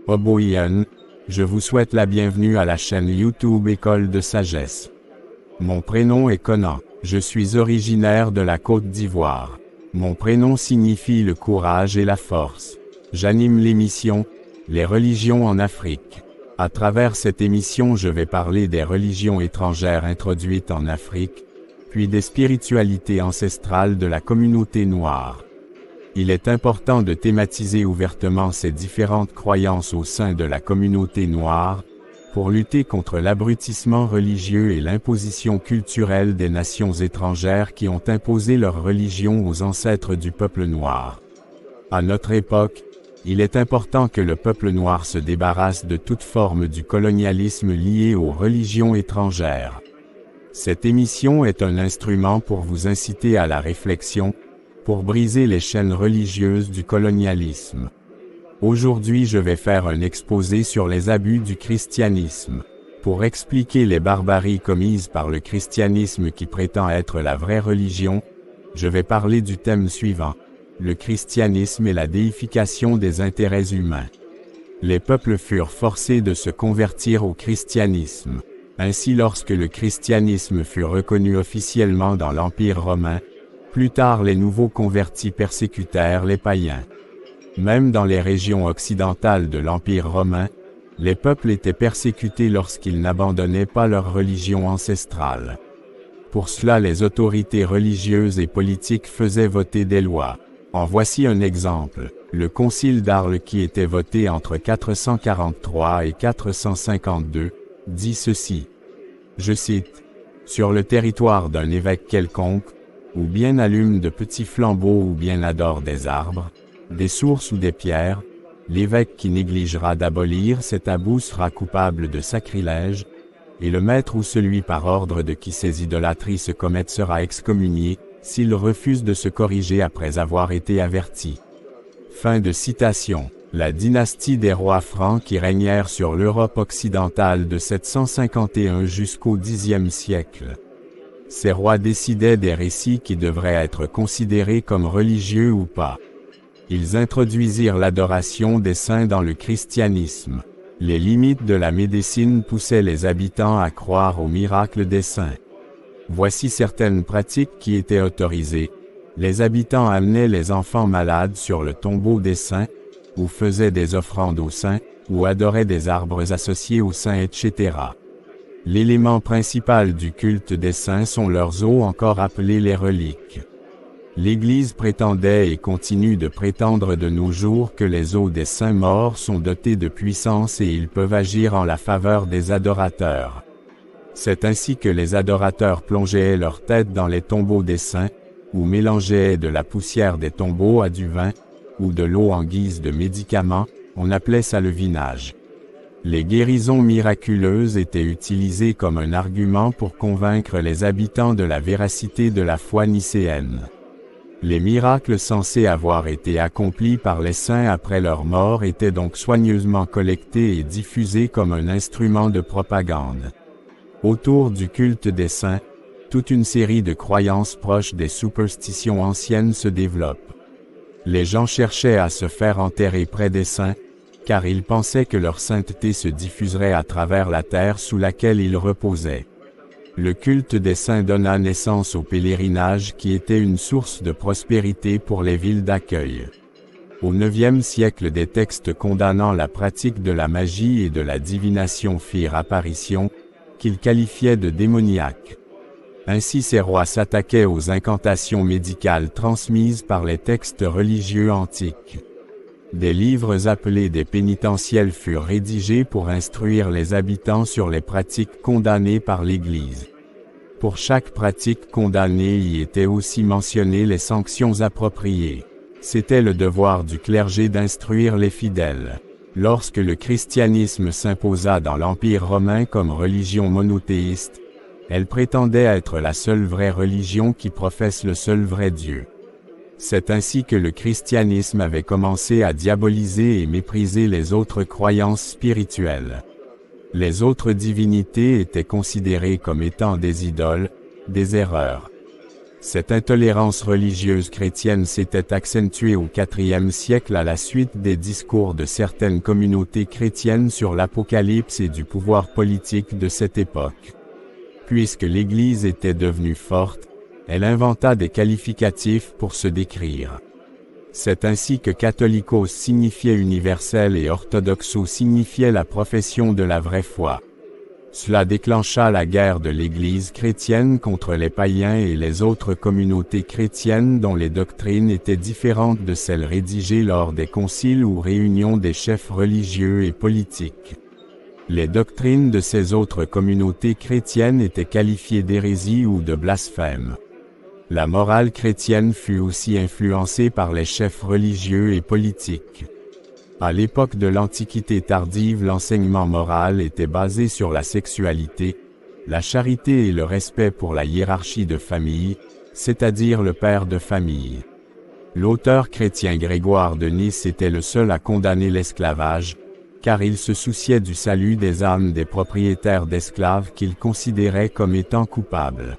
Oboyan, je vous souhaite la bienvenue à la chaîne YouTube École de Sagesse. Mon prénom est Conan, je suis originaire de la Côte d'Ivoire. Mon prénom signifie le courage et la force. J'anime l'émission « Les religions en Afrique ». À travers cette émission je vais parler des religions étrangères introduites en Afrique, puis des spiritualités ancestrales de la communauté noire. Il est important de thématiser ouvertement ces différentes croyances au sein de la communauté noire, pour lutter contre l'abrutissement religieux et l'imposition culturelle des nations étrangères qui ont imposé leur religion aux ancêtres du peuple noir. À notre époque, il est important que le peuple noir se débarrasse de toute forme du colonialisme lié aux religions étrangères. Cette émission est un instrument pour vous inciter à la réflexion, pour briser les chaînes religieuses du colonialisme. Aujourd'hui je vais faire un exposé sur les abus du christianisme. Pour expliquer les barbaries commises par le christianisme qui prétend être la vraie religion, je vais parler du thème suivant: le christianisme et la déification des intérêts humains. Les peuples furent forcés de se convertir au christianisme. Ainsi lorsque le christianisme fut reconnu officiellement dans l'Empire romain, plus tard les nouveaux convertis persécutèrent les païens. Même dans les régions occidentales de l'Empire romain, les peuples étaient persécutés lorsqu'ils n'abandonnaient pas leur religion ancestrale. Pour cela les autorités religieuses et politiques faisaient voter des lois. En voici un exemple. Le concile d'Arles qui était voté entre 443 et 452, dit ceci. Je cite: « Sur le territoire d'un évêque quelconque, ou bien allume de petits flambeaux ou bien adore des arbres, des sources ou des pierres, l'évêque qui négligera d'abolir cet abus sera coupable de sacrilège, et le maître ou celui par ordre de qui ces idolâtries se commettent sera excommunié, s'il refuse de se corriger après avoir été averti. » Fin de citation. La dynastie des rois francs qui régnèrent sur l'Europe occidentale de 751 jusqu'au Xe siècle. Ces rois décidaient des récits qui devraient être considérés comme religieux ou pas. Ils introduisirent l'adoration des saints dans le christianisme. Les limites de la médecine poussaient les habitants à croire aux miracles des saints. Voici certaines pratiques qui étaient autorisées. Les habitants amenaient les enfants malades sur le tombeau des saints, ou faisaient des offrandes aux saints, ou adoraient des arbres associés aux saints, etc. L'élément principal du culte des saints sont leurs os, encore appelés les reliques. L'Église prétendait et continue de prétendre de nos jours que les os des saints morts sont dotés de puissance et ils peuvent agir en la faveur des adorateurs. C'est ainsi que les adorateurs plongeaient leur tête dans les tombeaux des saints, ou mélangeaient de la poussière des tombeaux à du vin, ou de l'eau en guise de médicament, on appelait ça le vinage. Les guérisons miraculeuses étaient utilisées comme un argument pour convaincre les habitants de la véracité de la foi nicéenne. Les miracles censés avoir été accomplis par les saints après leur mort étaient donc soigneusement collectés et diffusés comme un instrument de propagande. Autour du culte des saints, toute une série de croyances proches des superstitions anciennes se développe. Les gens cherchaient à se faire enterrer près des saints, car ils pensaient que leur sainteté se diffuserait à travers la terre sous laquelle ils reposaient. Le culte des saints donna naissance au pèlerinage qui était une source de prospérité pour les villes d'accueil. Au IXe siècle, des textes condamnant la pratique de la magie et de la divination firent apparition, qu'ils qualifiaient de démoniaques. Ainsi ces rois s'attaquaient aux incantations médicales transmises par les textes religieux antiques. Des livres appelés des pénitentiels furent rédigés pour instruire les habitants sur les pratiques condamnées par l'Église. Pour chaque pratique condamnée y étaient aussi mentionnées les sanctions appropriées. C'était le devoir du clergé d'instruire les fidèles. Lorsque le christianisme s'imposa dans l'Empire romain comme religion monothéiste, elle prétendait être la seule vraie religion qui professe le seul vrai Dieu. C'est ainsi que le christianisme avait commencé à diaboliser et mépriser les autres croyances spirituelles. Les autres divinités étaient considérées comme étant des idoles, des erreurs. Cette intolérance religieuse chrétienne s'était accentuée au IVe siècle à la suite des discours de certaines communautés chrétiennes sur l'Apocalypse et du pouvoir politique de cette époque. Puisque l'Église était devenue forte, elle inventa des qualificatifs pour se décrire. C'est ainsi que catholicos signifiait universel et orthodoxo signifiait la profession de la vraie foi. Cela déclencha la guerre de l'Église chrétienne contre les païens et les autres communautés chrétiennes dont les doctrines étaient différentes de celles rédigées lors des conciles ou réunions des chefs religieux et politiques. Les doctrines de ces autres communautés chrétiennes étaient qualifiées d'hérésie ou de blasphème. La morale chrétienne fut aussi influencée par les chefs religieux et politiques. À l'époque de l'Antiquité tardive, l'enseignement moral était basé sur la sexualité, la charité et le respect pour la hiérarchie de famille, c'est-à-dire le père de famille. L'auteur chrétien Grégoire de Nice était le seul à condamner l'esclavage, car il se souciait du salut des âmes des propriétaires d'esclaves qu'il considérait comme étant coupables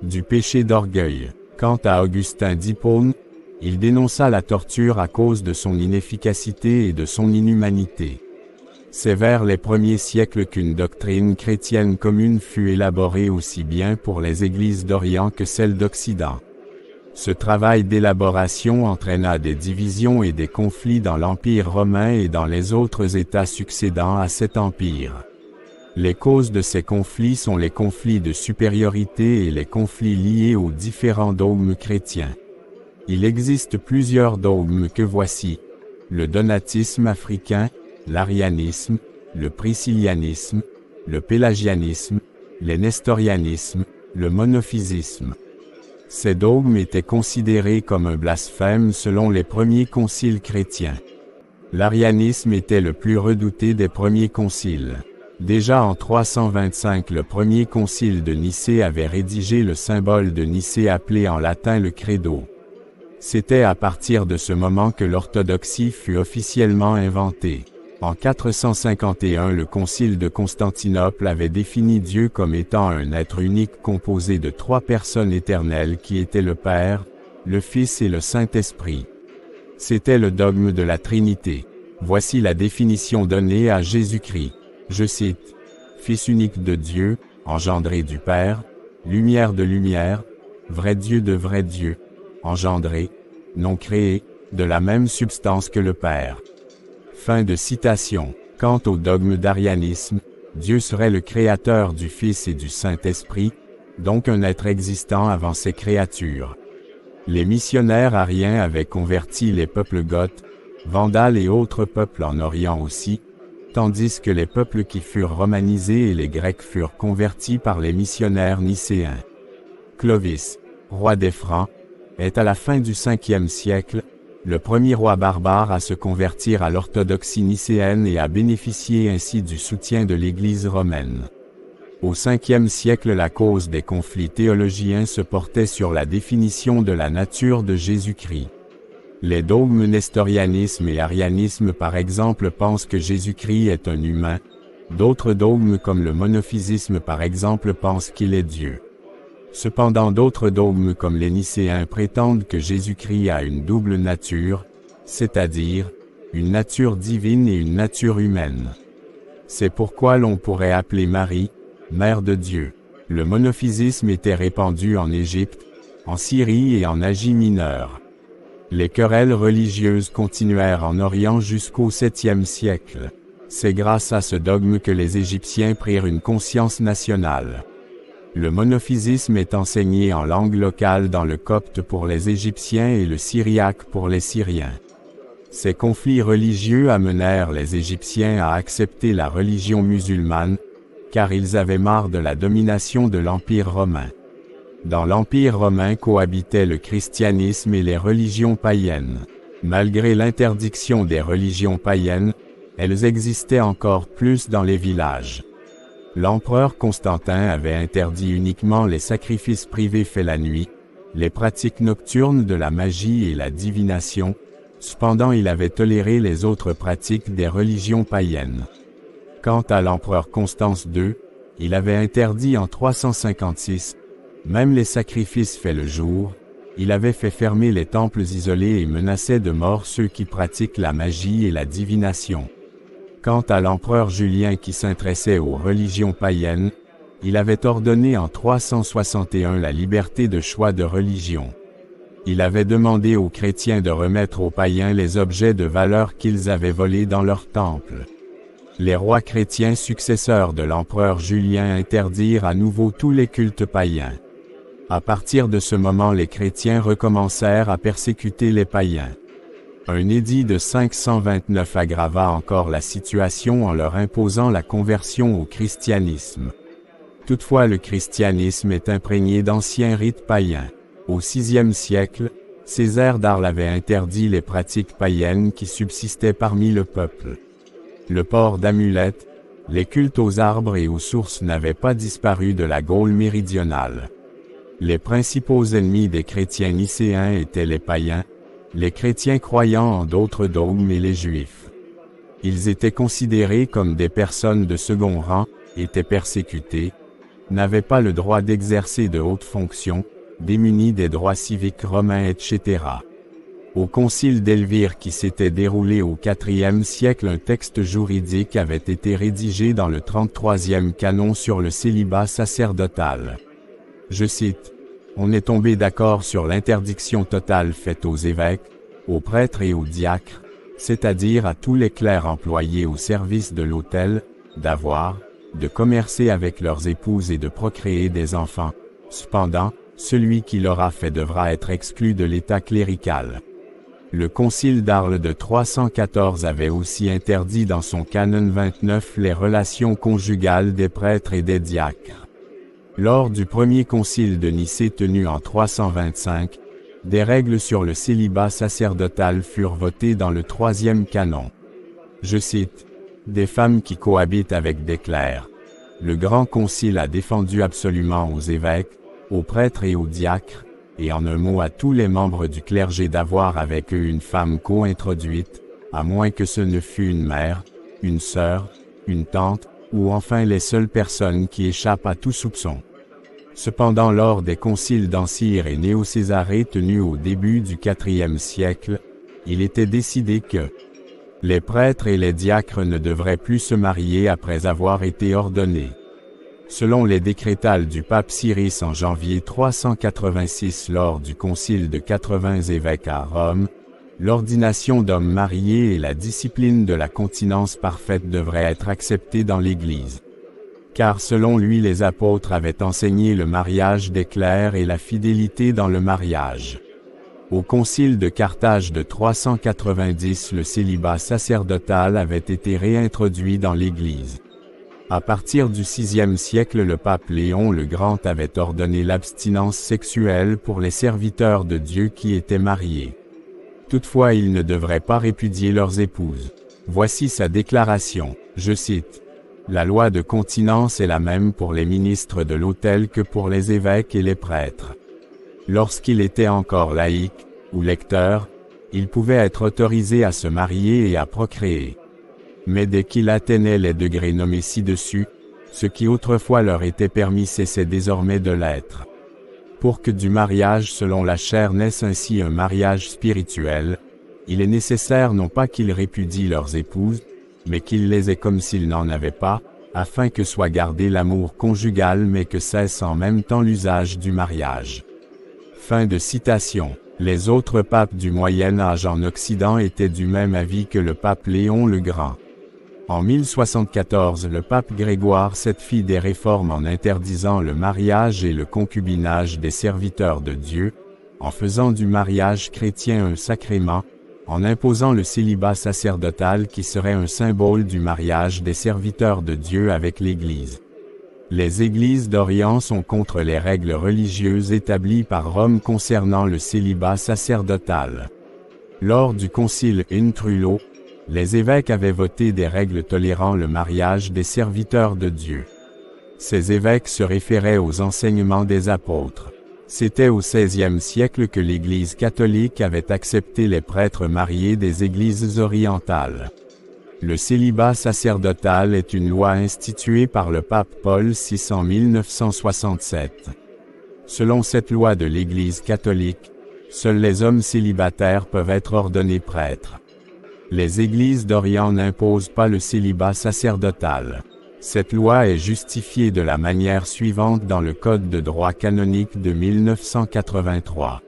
du péché d'orgueil. Quant à Augustin d'Hippone, il dénonça la torture à cause de son inefficacité et de son inhumanité. C'est vers les premiers siècles qu'une doctrine chrétienne commune fut élaborée aussi bien pour les églises d'Orient que celles d'Occident. Ce travail d'élaboration entraîna des divisions et des conflits dans l'Empire romain et dans les autres États succédant à cet empire. Les causes de ces conflits sont les conflits de supériorité et les conflits liés aux différents dogmes chrétiens. Il existe plusieurs dogmes que voici: le donatisme africain, l'arianisme, le priscillianisme, le pélagianisme, les nestorianismes, le monophysisme. Ces dogmes étaient considérés comme un blasphème selon les premiers conciles chrétiens. L'arianisme était le plus redouté des premiers conciles. Déjà en 325, le premier concile de Nicée avait rédigé le symbole de Nicée appelé en latin le credo. C'était à partir de ce moment que l'orthodoxie fut officiellement inventée. En 451, le concile de Constantinople avait défini Dieu comme étant un être unique composé de trois personnes éternelles qui étaient le Père, le Fils et le Saint-Esprit. C'était le dogme de la Trinité. Voici la définition donnée à Jésus-Christ. Je cite: « Fils unique de Dieu, engendré du Père, lumière de lumière, vrai Dieu de vrai Dieu, engendré, non créé, de la même substance que le Père. » Fin de citation. Quant au dogme d'arianisme, Dieu serait le créateur du Fils et du Saint-Esprit, donc un être existant avant ces créatures. Les missionnaires ariens avaient converti les peuples goths, vandales et autres peuples en Orient aussi, tandis que les peuples qui furent romanisés et les Grecs furent convertis par les missionnaires nicéens. Clovis, roi des Francs, est à la fin du 5e siècle, le premier roi barbare à se convertir à l'orthodoxie nicéenne et à bénéficier ainsi du soutien de l'Église romaine. Au 5e siècle, la cause des conflits théologiens se portait sur la définition de la nature de Jésus-Christ. Les dogmes nestorianisme et arianisme par exemple pensent que Jésus-Christ est un humain, d'autres dogmes comme le monophysisme par exemple pensent qu'il est Dieu. Cependant d'autres dogmes comme les Nicéens prétendent que Jésus-Christ a une double nature, c'est-à-dire, une nature divine et une nature humaine. C'est pourquoi l'on pourrait appeler Marie, Mère de Dieu. Le monophysisme était répandu en Égypte, en Syrie et en Asie mineure. Les querelles religieuses continuèrent en Orient jusqu'au 7e siècle. C'est grâce à ce dogme que les Égyptiens prirent une conscience nationale. Le monophysisme est enseigné en langue locale dans le copte pour les Égyptiens et le syriaque pour les Syriens. Ces conflits religieux amenèrent les Égyptiens à accepter la religion musulmane, car ils avaient marre de la domination de l'Empire romain. Dans l'Empire romain cohabitaient le christianisme et les religions païennes. Malgré l'interdiction des religions païennes, elles existaient encore plus dans les villages. L'empereur Constantin avait interdit uniquement les sacrifices privés faits la nuit, les pratiques nocturnes de la magie et la divination, cependant il avait toléré les autres pratiques des religions païennes. Quant à l'empereur Constance II, il avait interdit en 356 Même les sacrifices faits le jour, il avait fait fermer les temples isolés et menaçait de mort ceux qui pratiquent la magie et la divination. Quant à l'empereur Julien qui s'intéressait aux religions païennes, il avait ordonné en 361 la liberté de choix de religion. Il avait demandé aux chrétiens de remettre aux païens les objets de valeur qu'ils avaient volés dans leurs temples. Les rois chrétiens successeurs de l'empereur Julien interdirent à nouveau tous les cultes païens. À partir de ce moment, les chrétiens recommencèrent à persécuter les païens. Un édit de 529 aggrava encore la situation en leur imposant la conversion au christianisme. Toutefois, le christianisme est imprégné d'anciens rites païens. Au VIe siècle, Césaire d'Arles avait interdit les pratiques païennes qui subsistaient parmi le peuple. Le port d'amulettes, les cultes aux arbres et aux sources n'avaient pas disparu de la Gaule méridionale. Les principaux ennemis des chrétiens nicéens étaient les païens, les chrétiens croyant en d'autres dogmes et les juifs. Ils étaient considérés comme des personnes de second rang, étaient persécutés, n'avaient pas le droit d'exercer de hautes fonctions, démunis des droits civiques romains, etc. Au concile d'Elvire qui s'était déroulé au IVe siècle, un texte juridique avait été rédigé dans le 33e canon sur le célibat sacerdotal. Je cite, « On est tombé d'accord sur l'interdiction totale faite aux évêques, aux prêtres et aux diacres, c'est-à-dire à tous les clercs employés au service de l'autel, d'avoir, de commercer avec leurs épouses et de procréer des enfants. Cependant, celui qui l'aura fait devra être exclu de l'état clérical. » Le concile d'Arles de 314 avait aussi interdit dans son canon 29 les relations conjugales des prêtres et des diacres. Lors du premier concile de Nicée tenu en 325, des règles sur le célibat sacerdotal furent votées dans le 3e canon. Je cite, « Des femmes qui cohabitent avec des clercs. » Le grand concile a défendu absolument aux évêques, aux prêtres et aux diacres, et en un mot à tous les membres du clergé d'avoir avec eux une femme co-introduite, à moins que ce ne fût une mère, une sœur, une tante, ou enfin les seules personnes qui échappent à tout soupçon. Cependant, lors des conciles d'Ancire et Néo-Césarée tenus au début du IVe siècle, il était décidé que les prêtres et les diacres ne devraient plus se marier après avoir été ordonnés. Selon les décrétales du pape Cyrus en janvier 386 lors du concile de 80 évêques à Rome, l'ordination d'hommes mariés et la discipline de la continence parfaite devraient être acceptées dans l'Église. Car selon lui les apôtres avaient enseigné le mariage des clercs et la fidélité dans le mariage. Au concile de Carthage de 390 le célibat sacerdotal avait été réintroduit dans l'Église. À partir du VIe siècle le pape Léon le Grand avait ordonné l'abstinence sexuelle pour les serviteurs de Dieu qui étaient mariés. Toutefois ils ne devraient pas répudier leurs épouses. Voici sa déclaration, je cite. La loi de continence est la même pour les ministres de l'autel que pour les évêques et les prêtres. Lorsqu'il était encore laïc, ou lecteur, il pouvait être autorisé à se marier et à procréer. Mais dès qu'il atteignait les degrés nommés ci-dessus, ce qui autrefois leur était permis cessait désormais de l'être. Pour que du mariage selon la chair naisse ainsi un mariage spirituel, il est nécessaire non pas qu'ils répudient leurs épouses, mais qu'ils les aient comme s'ils n'en avaient pas, afin que soit gardé l'amour conjugal mais que cesse en même temps l'usage du mariage. Fin de citation. Les autres papes du Moyen Âge en Occident étaient du même avis que le pape Léon le Grand. En 1074 le pape Grégoire VII fit des réformes en interdisant le mariage et le concubinage des serviteurs de Dieu, en faisant du mariage chrétien un sacrement, en imposant le célibat sacerdotal qui serait un symbole du mariage des serviteurs de Dieu avec l'Église. Les Églises d'Orient sont contre les règles religieuses établies par Rome concernant le célibat sacerdotal. Lors du concile in Trullo, les évêques avaient voté des règles tolérant le mariage des serviteurs de Dieu. Ces évêques se référaient aux enseignements des apôtres. C'était au XVIe siècle que l'Église catholique avait accepté les prêtres mariés des églises orientales. Le célibat sacerdotal est une loi instituée par le pape Paul VI en 1967. Selon cette loi de l'Église catholique, seuls les hommes célibataires peuvent être ordonnés prêtres. Les églises d'Orient n'imposent pas le célibat sacerdotal. Cette loi est justifiée de la manière suivante dans le Code de droit canonique de 1983.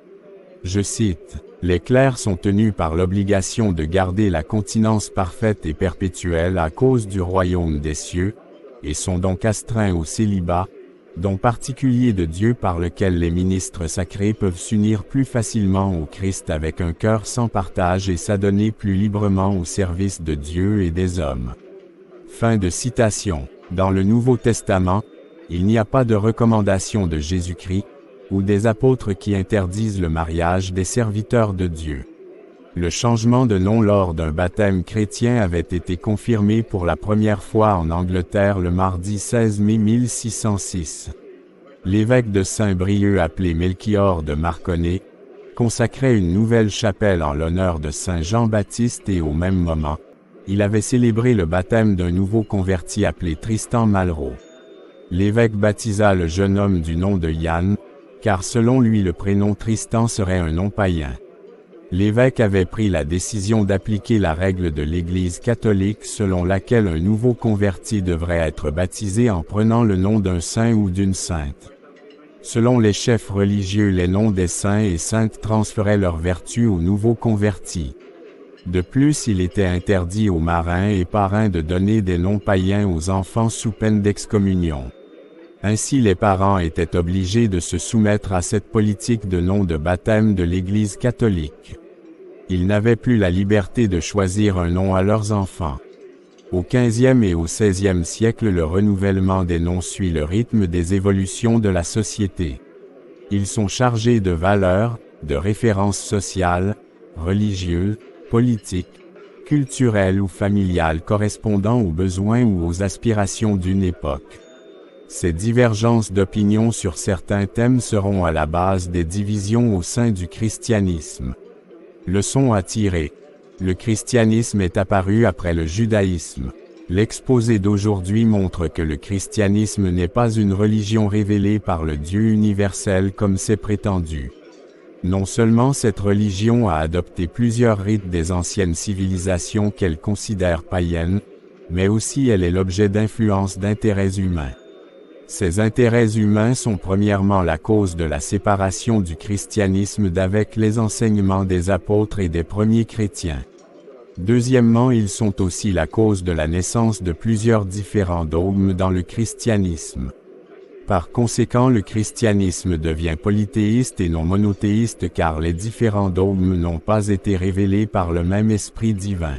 Je cite, « Les clercs sont tenus par l'obligation de garder la continence parfaite et perpétuelle à cause du royaume des cieux, et sont donc astreints au célibat, don particulier de Dieu par lequel les ministres sacrés peuvent s'unir plus facilement au Christ avec un cœur sans partage et s'adonner plus librement au service de Dieu et des hommes. » Fin de citation. Dans le Nouveau Testament, il n'y a pas de recommandation de Jésus-Christ, ou des apôtres qui interdisent le mariage des serviteurs de Dieu. Le changement de nom lors d'un baptême chrétien avait été confirmé pour la première fois en Angleterre le mardi 16 mai 1606. L'évêque de Saint-Brieuc appelé Melchior de Marconnet, consacrait une nouvelle chapelle en l'honneur de Saint Jean-Baptiste et au même moment, il avait célébré le baptême d'un nouveau converti appelé Tristan Malraux. L'évêque baptisa le jeune homme du nom de Yann, car selon lui le prénom Tristan serait un nom païen. L'évêque avait pris la décision d'appliquer la règle de l'Église catholique selon laquelle un nouveau converti devrait être baptisé en prenant le nom d'un saint ou d'une sainte. Selon les chefs religieux, les noms des saints et saintes transféraient leur vertu aux nouveaux convertis. De plus, il était interdit aux marins et parrains de donner des noms païens aux enfants sous peine d'excommunion. Ainsi les parents étaient obligés de se soumettre à cette politique de nom de baptême de l'Église catholique. Ils n'avaient plus la liberté de choisir un nom à leurs enfants. Au XVe et au XVIe siècle, le renouvellement des noms suit le rythme des évolutions de la société. Ils sont chargés de valeurs, de références sociales, religieuses, politiques, culturelles ou familiales correspondant aux besoins ou aux aspirations d'une époque. Ces divergences d'opinion sur certains thèmes seront à la base des divisions au sein du christianisme. Leçon à tirer. Le christianisme est apparu après le judaïsme. L'exposé d'aujourd'hui montre que le christianisme n'est pas une religion révélée par le Dieu universel comme c'est prétendu. Non seulement cette religion a adopté plusieurs rites des anciennes civilisations qu'elle considère païennes, mais aussi elle est l'objet d'influences d'intérêts humains. Ces intérêts humains sont premièrement la cause de la séparation du christianisme d'avec les enseignements des apôtres et des premiers chrétiens. Deuxièmement, ils sont aussi la cause de la naissance de plusieurs différents dogmes dans le christianisme. Par conséquent, le christianisme devient polythéiste et non monothéiste car les différents dogmes n'ont pas été révélés par le même esprit divin.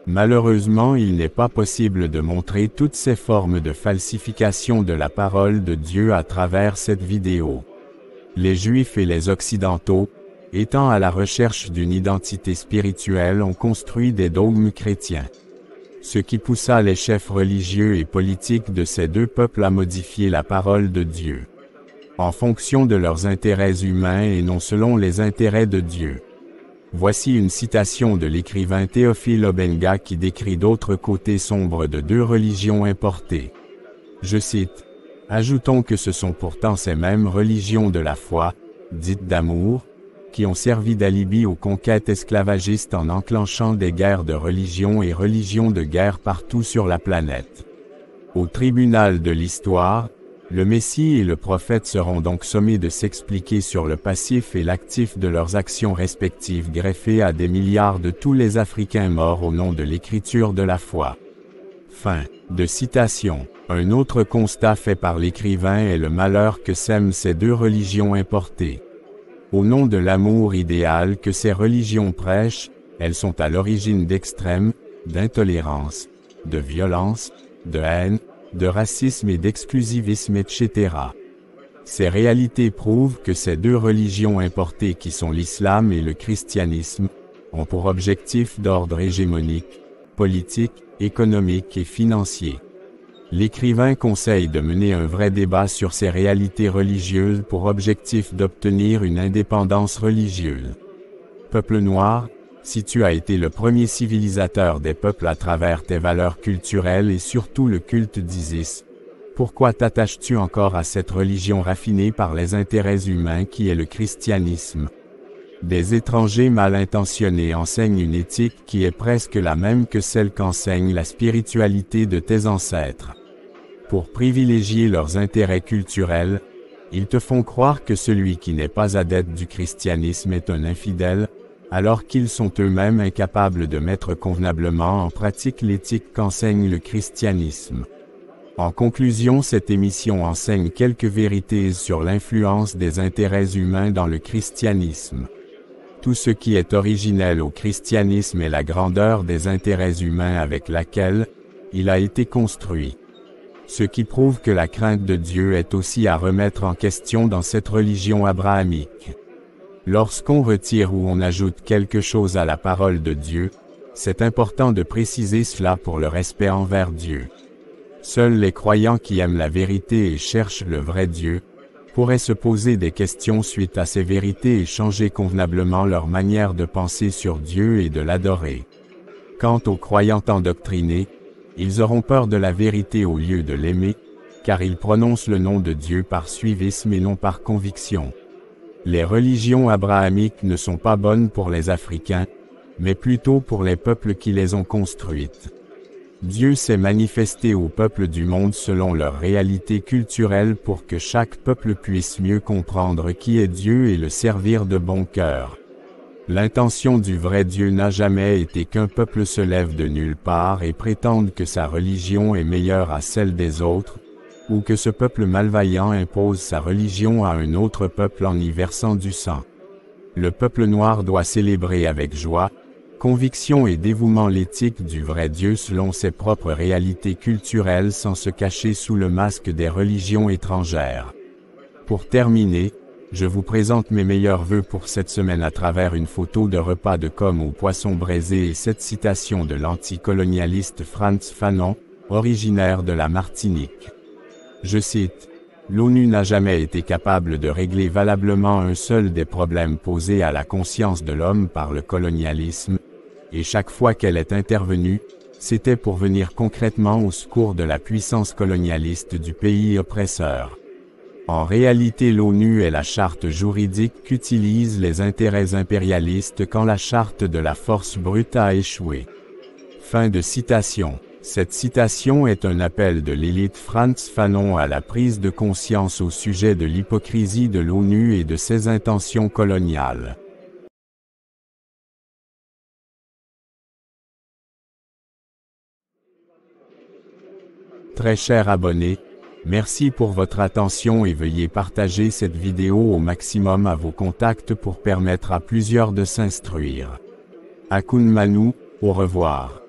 Malheureusement, il n'est pas possible de montrer toutes ces formes de falsification de la parole de Dieu à travers cette vidéo. Les Juifs et les Occidentaux, étant à la recherche d'une identité spirituelle, ont construit des dogmes chrétiens. Ce qui poussa les chefs religieux et politiques de ces deux peuples à modifier la parole de Dieu, en fonction de leurs intérêts humains et non selon les intérêts de Dieu. Voici une citation de l'écrivain Théophile Obenga qui décrit d'autres côtés sombres de deux religions importées. Je cite, « Ajoutons que ce sont pourtant ces mêmes religions de la foi, dites d'amour, qui ont servi d'alibi aux conquêtes esclavagistes en enclenchant des guerres de religion et religions de guerre partout sur la planète. Au tribunal de l'histoire, le Messie et le prophète seront donc sommés de s'expliquer sur le passif et l'actif de leurs actions respectives greffées à des milliards de tous les Africains morts au nom de l'écriture de la foi. » Fin de citation. Un autre constat fait par l'écrivain est le malheur que sèment ces deux religions importées. Au nom de l'amour idéal que ces religions prêchent, elles sont à l'origine d'extrêmes, d'intolérance, de violence, de haine, de racisme et d'exclusivisme, etc. Ces réalités prouvent que ces deux religions importées qui sont l'islam et le christianisme, ont pour objectif d'ordre hégémonique, politique, économique et financier. L'écrivain conseille de mener un vrai débat sur ces réalités religieuses pour objectif d'obtenir une indépendance religieuse. Peuple noir, si tu as été le premier civilisateur des peuples à travers tes valeurs culturelles et surtout le culte d'Isis, Pourquoi t'attaches-tu encore à cette religion raffinée par les intérêts humains qui est le christianisme? Des étrangers mal intentionnés enseignent une éthique qui est presque la même que celle qu'enseigne la spiritualité de tes ancêtres. Pour privilégier leurs intérêts culturels, ils te font croire que celui qui n'est pas adepte du christianisme est un infidèle, alors qu'ils sont eux-mêmes incapables de mettre convenablement en pratique l'éthique qu'enseigne le christianisme. En conclusion, cette émission enseigne quelques vérités sur l'influence des intérêts humains dans le christianisme. Tout ce qui est originel au christianisme est la grandeur des intérêts humains avec laquelle il a été construit. Ce qui prouve que la crainte de Dieu est aussi à remettre en question dans cette religion abrahamique. Lorsqu'on retire ou on ajoute quelque chose à la parole de Dieu, c'est important de préciser cela pour le respect envers Dieu. Seuls les croyants qui aiment la vérité et cherchent le vrai Dieu pourraient se poser des questions suite à ces vérités et changer convenablement leur manière de penser sur Dieu et de l'adorer. Quant aux croyants endoctrinés, ils auront peur de la vérité au lieu de l'aimer, car ils prononcent le nom de Dieu par suivisme et non par conviction. Les religions abrahamiques ne sont pas bonnes pour les Africains, mais plutôt pour les peuples qui les ont construites. Dieu s'est manifesté aux peuples du monde selon leur réalité culturelle pour que chaque peuple puisse mieux comprendre qui est Dieu et le servir de bon cœur. L'intention du vrai Dieu n'a jamais été qu'un peuple se lève de nulle part et prétende que sa religion est meilleure à celle des autres, ou que ce peuple malveillant impose sa religion à un autre peuple en y versant du sang. Le peuple noir doit célébrer avec joie, conviction et dévouement l'éthique du vrai Dieu selon ses propres réalités culturelles sans se cacher sous le masque des religions étrangères. Pour terminer, je vous présente mes meilleurs vœux pour cette semaine à travers une photo de repas de com au poisson braisé et cette citation de l'anticolonialiste Frantz Fanon, originaire de la Martinique. Je cite, « L'ONU n'a jamais été capable de régler valablement un seul des problèmes posés à la conscience de l'homme par le colonialisme, et chaque fois qu'elle est intervenue, c'était pour venir concrètement au secours de la puissance colonialiste du pays oppresseur. En réalité, l'ONU est la charte juridique qu'utilisent les intérêts impérialistes quand la charte de la force brute a échoué. » Fin de citation. Cette citation est un appel de l'élite Frantz Fanon à la prise de conscience au sujet de l'hypocrisie de l'ONU et de ses intentions coloniales. Très chers abonnés, merci pour votre attention et veuillez partager cette vidéo au maximum à vos contacts pour permettre à plusieurs de s'instruire. Akun Manu, au revoir.